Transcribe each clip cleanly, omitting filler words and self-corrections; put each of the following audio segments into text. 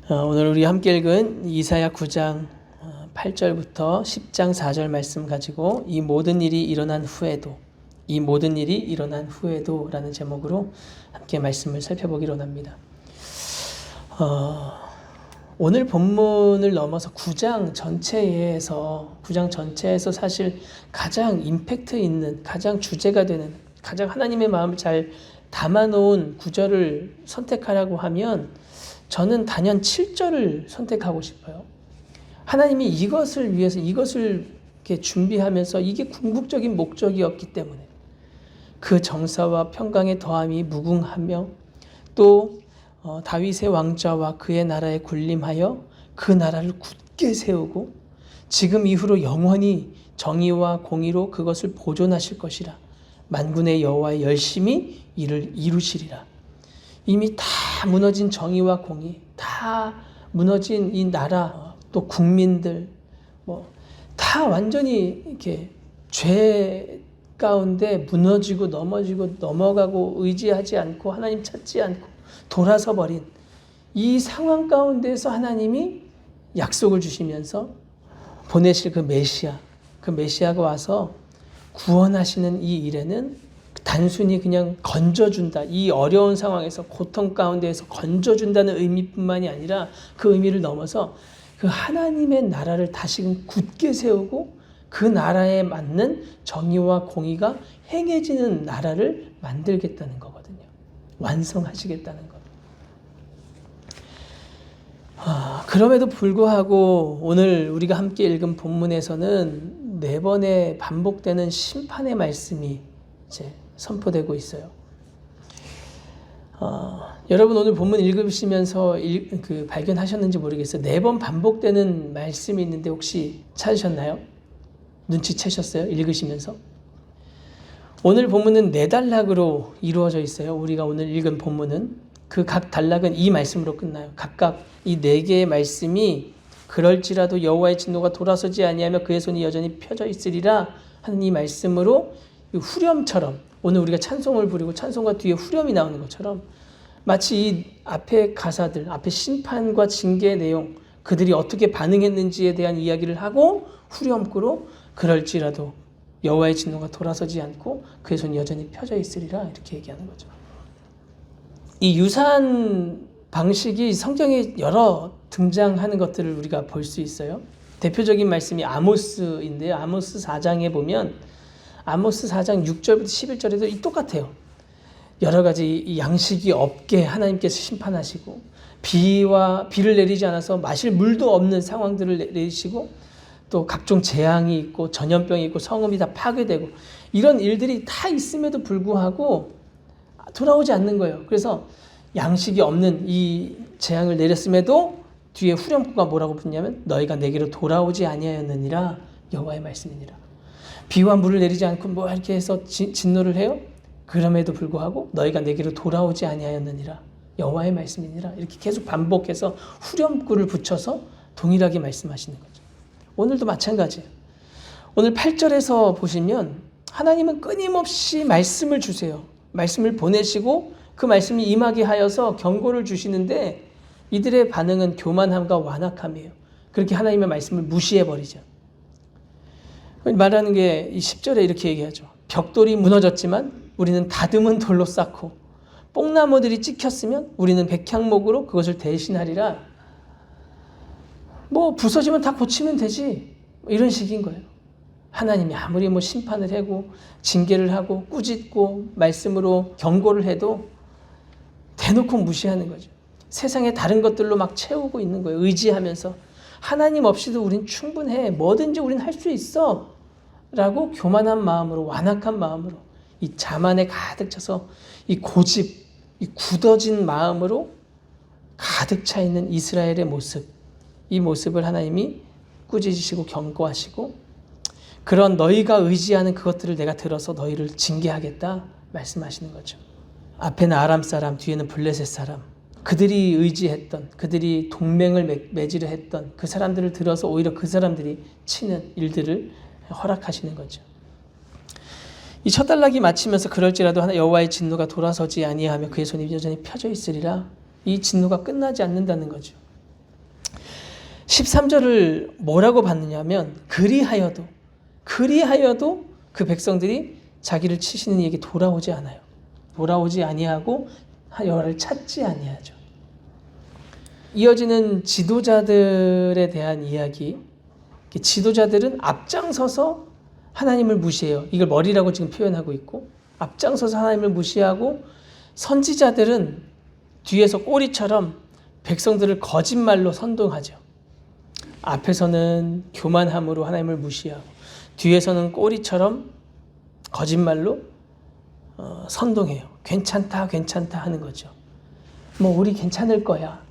오늘 우리 함께 읽은 이사야 9장 8절부터 10장 4절 말씀 가지고 이 모든 일이 일어난 후에도 라는 제목으로 함께 말씀을 살펴보기로 합니다. 오늘 본문을 넘어서 9장 전체에서 사실 가장 임팩트 있는, 가장 주제가 되는, 가장 하나님의 마음을 잘 담아놓은 구절을 선택하라고 하면 저는 단연 7절을 선택하고 싶어요. 하나님이 이것을 위해서 이것을 이렇게 준비하면서 이게 궁극적인 목적이었기 때문에 그 정사와 평강의 더함이 무궁하며 또 다윗의 왕좌와 그의 나라에 군림하여 그 나라를 굳게 세우고 지금 이후로 영원히 정의와 공의로 그것을 보존하실 것이라. 만군의 여호와의 열심히 이를 이루시리라. 이미 다 무너진 정의와 공의, 다 무너진 이 나라, 또 국민들, 다 완전히 이렇게 죄 가운데 무너지고 넘어지고 넘어가고 의지하지 않고 하나님 찾지 않고 돌아서 버린 이 상황 가운데서 하나님이 약속을 주시면서 보내실 그 메시아가 와서 구원하시는 이 일에는 단순히 그냥 건져준다. 이 어려운 상황에서 고통 가운데에서 건져준다는 의미뿐만이 아니라 그 의미를 넘어서 그 하나님의 나라를 다시금 굳게 세우고 그 나라에 맞는 정의와 공의가 행해지는 나라를 만들겠다는 거거든요. 완성하시겠다는 것. 그럼에도 불구하고 오늘 우리가 함께 읽은 본문에서는 4번의 반복되는 심판의 말씀이 이제 선포되고 있어요. 여러분 오늘 본문 읽으시면서 발견하셨는지 모르겠어요. 4번 반복되는 말씀이 있는데 혹시 찾으셨나요? 눈치채셨어요? 읽으시면서? 오늘 본문은 4단락으로 이루어져 있어요. 우리가 오늘 읽은 본문은 그 각 단락은 이 말씀으로 끝나요. 각각 이 4개의 말씀이 그럴지라도 여호와의 진노가 돌아서지 아니하며 그의 손이 여전히 펴져 있으리라 하는 이 말씀으로 후렴처럼 오늘 우리가 찬송을 부르고 찬송과 뒤에 후렴이 나오는 것처럼 마치 이 앞에 가사들, 앞에 심판과 징계의 내용, 그들이 어떻게 반응했는지에 대한 이야기를 하고 후렴구로 그럴지라도 여호와의 진노가 돌아서지 않고 그의 손이 여전히 펴져 있으리라 이렇게 얘기하는 거죠. 이 유사한 방식이 성경에 여러 등장하는 것들을 우리가 볼 수 있어요. 대표적인 말씀이 아모스인데요. 아모스 4장에 보면 아모스 4장 6절부터 11절에도 똑같아요. 여러 가지 양식이 없게 하나님께서 심판하시고 비를 내리지 않아서 마실 물도 없는 상황들을 내리시고 또 각종 재앙이 있고 전염병이 있고 성읍이 다 파괴되고 이런 일들이 다 있음에도 불구하고 돌아오지 않는 거예요. 그래서 양식이 없는 이 재앙을 내렸음에도 뒤에 후렴구가 뭐라고 붙냐면 너희가 내게로 돌아오지 아니하였느니라 여호와의 말씀이니라. 비와 물을 내리지 않고 이렇게 해서 진노를 해요. 그럼에도 불구하고 너희가 내게로 돌아오지 아니하였느니라 여호와의 말씀이니라 이렇게 계속 반복해서 후렴구를 붙여서 동일하게 말씀하시는 거죠. 오늘도 마찬가지예요. 오늘 8절에서 보시면 하나님은 끊임없이 말씀을 주세요. 말씀을 보내시고 그 말씀이 임하게 하여서 경고를 주시는데 이들의 반응은 교만함과 완악함이에요. 그렇게 하나님의 말씀을 무시해버리죠. 말하는 게 이 10절에 이렇게 얘기하죠. 벽돌이 무너졌지만 우리는 다듬은 돌로 쌓고 뽕나무들이 찍혔으면 우리는 백향목으로 그것을 대신하리라. 부서지면 다 고치면 되지. 이런 식인 거예요. 하나님이 아무리 심판을 하고 징계를 하고 꾸짖고 말씀으로 경고를 해도 대놓고 무시하는 거죠. 세상에 다른 것들로 막 채우고 있는 거예요. 의지하면서 하나님 없이도 우린 충분해. 뭐든지 우린 할 수 있어. 라고 교만한 마음으로 완악한 마음으로 이 자만에 가득 차서 이 고집, 이 굳어진 마음으로 가득 차 있는 이스라엘의 모습, 이 모습을 하나님이 꾸짖으시고 경고하시고 그런 너희가 의지하는 그것들을 내가 들어서 너희를 징계하겠다 말씀하시는 거죠. 앞에는 아람 사람, 뒤에는 블레셋 사람, 그들이 의지했던, 그들이 동맹을 맺으려 했던 그 사람들을 들어서 오히려 그 사람들이 치는 일들을 허락하시는 거죠. 이 첫 단락이 마치면서 그럴지라도 여호와의 진노가 돌아서지 아니하며 그의 손이 여전히 펴져 있으리라. 이 진노가 끝나지 않는다는 거죠. 13절을 뭐라고 받느냐면 그리하여도 그 백성들이 자기를 치시는 이에게 돌아오지 않아요. 돌아오지 아니하고 여호와를 찾지 아니하죠. 이어지는 지도자들에 대한 이야기. 지도자들은 앞장서서 하나님을 무시해요. 이걸 머리라고 지금 표현하고 있고, 앞장서서 하나님을 무시하고, 선지자들은 뒤에서 꼬리처럼 백성들을 거짓말로 선동하죠. 앞에서는 교만함으로 하나님을 무시하고, 뒤에서는 꼬리처럼 거짓말로 선동해요. 괜찮다 하는 거죠. 뭐 우리 괜찮을 거야.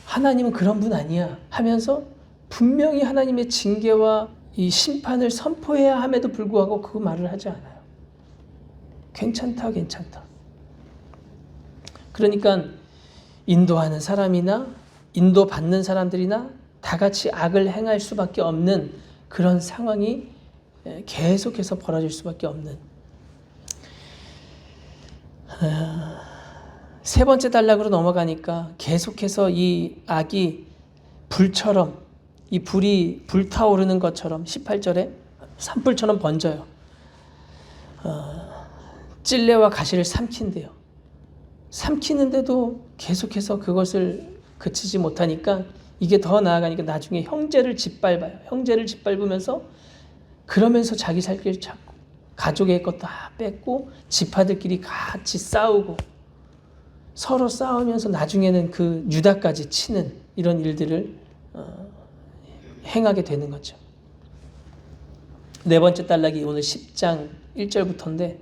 하나님은 그런 분 아니야 하면서 분명히 하나님의 징계와 이 심판을 선포해야 함에도 불구하고 그 말을 하지 않아요. 괜찮다. 그러니까 인도하는 사람이나 인도받는 사람들이나 다 같이 악을 행할 수밖에 없는 그런 상황이 계속해서 벌어질 수밖에 없는. 세 번째 단락으로 넘어가니까 계속해서 이 악이 불처럼, 이 불이 불타오르는 것처럼 18절에 산불처럼 번져요. 찔레와 가시를 삼킨대요. 삼키는데도 계속해서 그것을 그치지 못하니까 이게 더 나아가니까 나중에 형제를 짓밟아요. 형제를 짓밟으면서 그러면서 자기 살 길을 찾고 가족의 것 다 뺏고 지파들끼리 같이 싸우고 서로 싸우면서 나중에는 그 유다까지 치는 이런 일들을 행하게 되는 거죠. 네 번째 단락이 오늘 10장 1절부터인데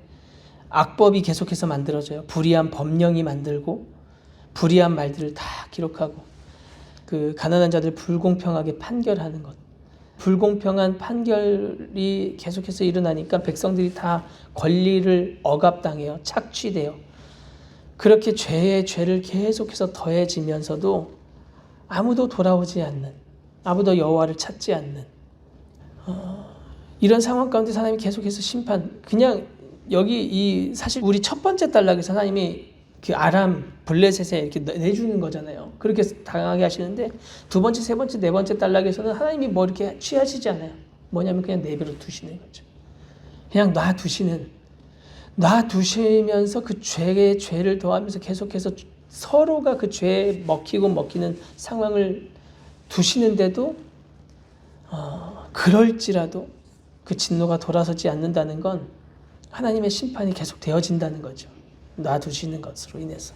악법이 계속해서 만들어져요. 불의한 법령이 만들고 불의한 말들을 다 기록하고 그 가난한 자들 불공평하게 판결하는 것. 불공평한 판결이 계속해서 일어나니까 백성들이 다 권리를 억압당해요. 착취돼요. 그렇게 죄에 죄를 계속해서 더해지면서도 아무도 돌아오지 않는, 아무도 여호와를 찾지 않는 이런 상황 가운데 하나님이 계속해서 심판. 그냥 여기 사실 우리 첫 번째 단락에서 하나님이 그 아람 블레셋에 이렇게 내주는 거잖아요. 그렇게 당하게 하시는데 두 번째, 세 번째, 네 번째 단락에서는 하나님이 뭐 이렇게 취하시지 않아요. 뭐냐면 그냥 내버려 두시는 거죠. 그냥 놔두시면서 그 죄에 죄를 더하면서 계속해서 서로가 그 죄에 먹히는 상황을 두시는데도 그럴지라도 그 진노가 돌아서지 않는다는 건 하나님의 심판이 계속 되어진다는 거죠. 놔두시는 것으로 인해서.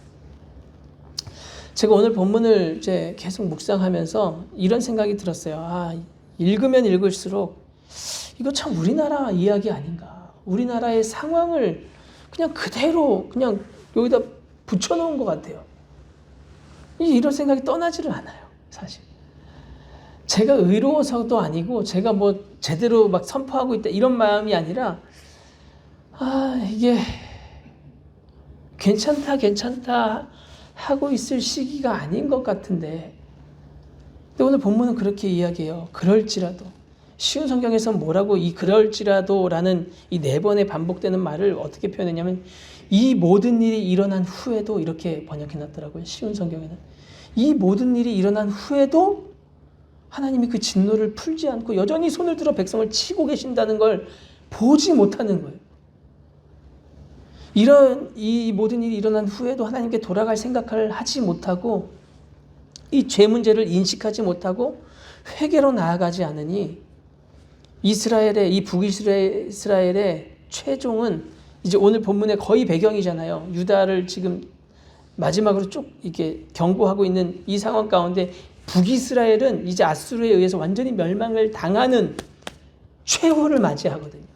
제가 오늘 본문을 이제 계속 묵상하면서 이런 생각이 들었어요. 읽으면 읽을수록 이거 참 우리나라 이야기 아닌가. 우리나라의 상황을 그냥 그대로 그냥 여기다 붙여놓은 것 같아요. 이런 생각이 떠나지를 않아요. 사실. 제가 의로워서도 아니고 제가 뭐 제대로 막 선포하고 있다 이런 마음이 아니라 이게 괜찮다 하고 있을 시기가 아닌 것 같은데 근데 오늘 본문은 그렇게 이야기해요. 그럴지라도. 쉬운 성경에서는 뭐라고 이 그럴지라도라는 이 네 번에 반복되는 말을 어떻게 표현했냐면 이 모든 일이 일어난 후에도 이렇게 번역해놨더라고요. 쉬운 성경에는. 이 모든 일이 일어난 후에도 하나님이 그 진노를 풀지 않고 여전히 손을 들어 백성을 치고 계신다는 걸 보지 못하는 거예요. 이 모든 일이 일어난 후에도 하나님께 돌아갈 생각을 하지 못하고 이 죄 문제를 인식하지 못하고 회개로 나아가지 않으니 이 북이스라엘의 최종은 이제 오늘 본문의 거의 배경이잖아요. 유다를 지금 마지막으로 쭉 이렇게 경고하고 있는 이 상황 가운데 북이스라엘은 이제 아수르에 의해서 완전히 멸망을 당하는 최후를 맞이하거든요.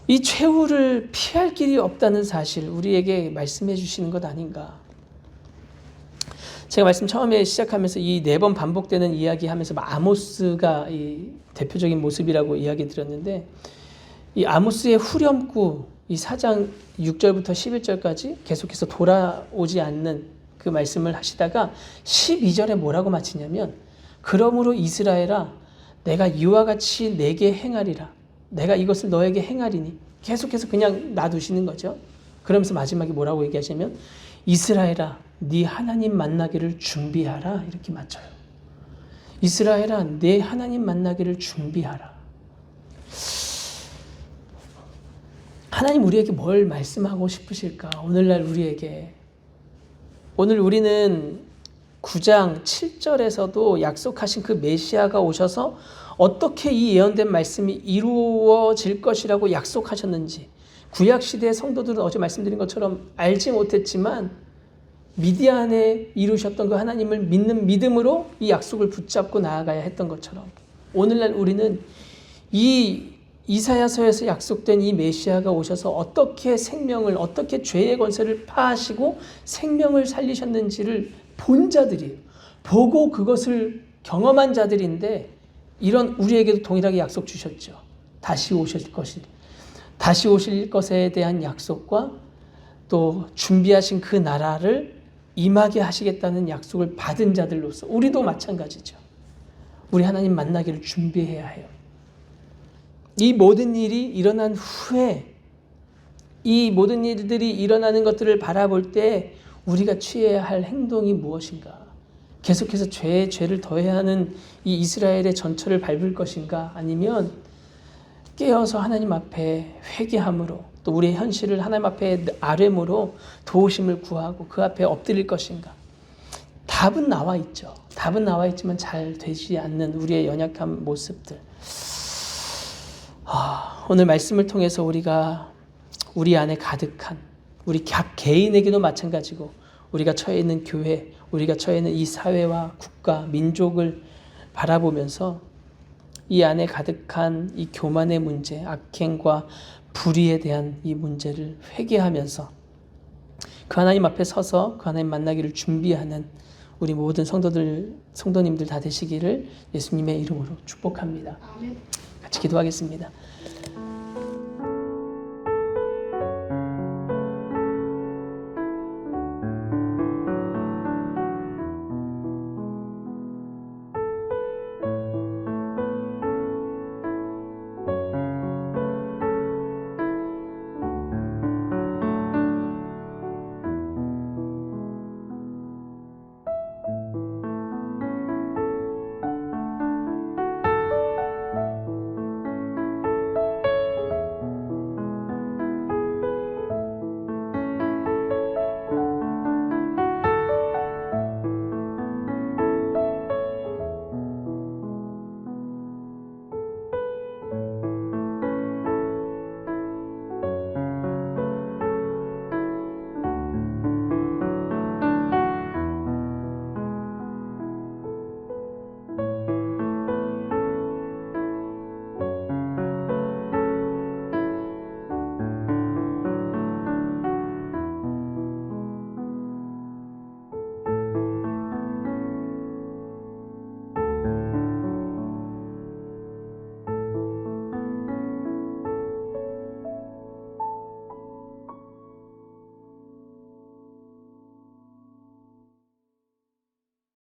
이 최후를 피할 길이 없다는 사실 우리에게 말씀해 주시는 것 아닌가. 제가 말씀 처음에 시작하면서 이 네 번 반복되는 이야기 하면서 아모스가 이 대표적인 모습이라고 이야기 드렸는데 이 아모스의 후렴구 이 4장 6절부터 11절까지 계속해서 돌아오지 않는 그 말씀을 하시다가 12절에 뭐라고 마치냐면 그러므로 이스라엘아 내가 이와 같이 내게 행하리라. 내가 이것을 너에게 행하리니 계속해서 그냥 놔두시는 거죠. 그러면서 마지막에 뭐라고 얘기하시냐면 이스라엘아 네 하나님 만나기를 준비하라 이렇게 맞춰요. 이스라엘아, 내 하나님 만나기를 준비하라. 하나님 우리에게 뭘 말씀하고 싶으실까? 오늘날 우리에게. 오늘 우리는 9장 7절에서도 약속하신 그 메시아가 오셔서 어떻게 이 예언된 말씀이 이루어질 것이라고 약속하셨는지, 구약시대의 성도들은 어제 말씀드린 것처럼 알지 못했지만 미디안에 이루셨던 그 하나님을 믿는 믿음으로 이 약속을 붙잡고 나아가야 했던 것처럼, 오늘날 우리는 이 이사야서에서 약속된 이 메시아가 오셔서 어떻게 생명을, 어떻게 죄의 권세를 파하시고 생명을 살리셨는지를 본 자들이, 보고 그것을 경험한 자들인데, 이런 우리에게도 동일하게 약속 주셨죠. 다시 오실 것에 대한 약속과 또 준비하신 그 나라를 임하게 하시겠다는 약속을 받은 자들로서 우리도 마찬가지죠. 우리 하나님 만나기를 준비해야 해요. 이 모든 일이 일어난 후에, 이 모든 일들이 일어나는 것들을 바라볼 때 우리가 취해야 할 행동이 무엇인가? 계속해서 죄에 죄를 더해야 하는 이 이스라엘의 전철을 밟을 것인가? 아니면 깨어서 하나님 앞에 회개함으로, 또 우리의 현실을 하나님 앞에 아뢰므로 도우심을 구하고 그 앞에 엎드릴 것인가? 답은 나와 있죠. 답은 나와 있지만 잘 되지 않는 우리의 연약한 모습들. 오늘 말씀을 통해서 우리가 우리 안에 가득한, 우리 각 개인에게도 마찬가지고 우리가 처해 있는 교회, 우리가 처해 있는 이 사회와 국가, 민족을 바라보면서 이 안에 가득한 이 교만의 문제, 악행과 불의에 대한 이 문제를 회개하면서 그 하나님 앞에 서서 그 하나님 만나기를 준비하는 우리 모든 성도님들 다 되시기를 예수님의 이름으로 축복합니다. 같이 기도하겠습니다.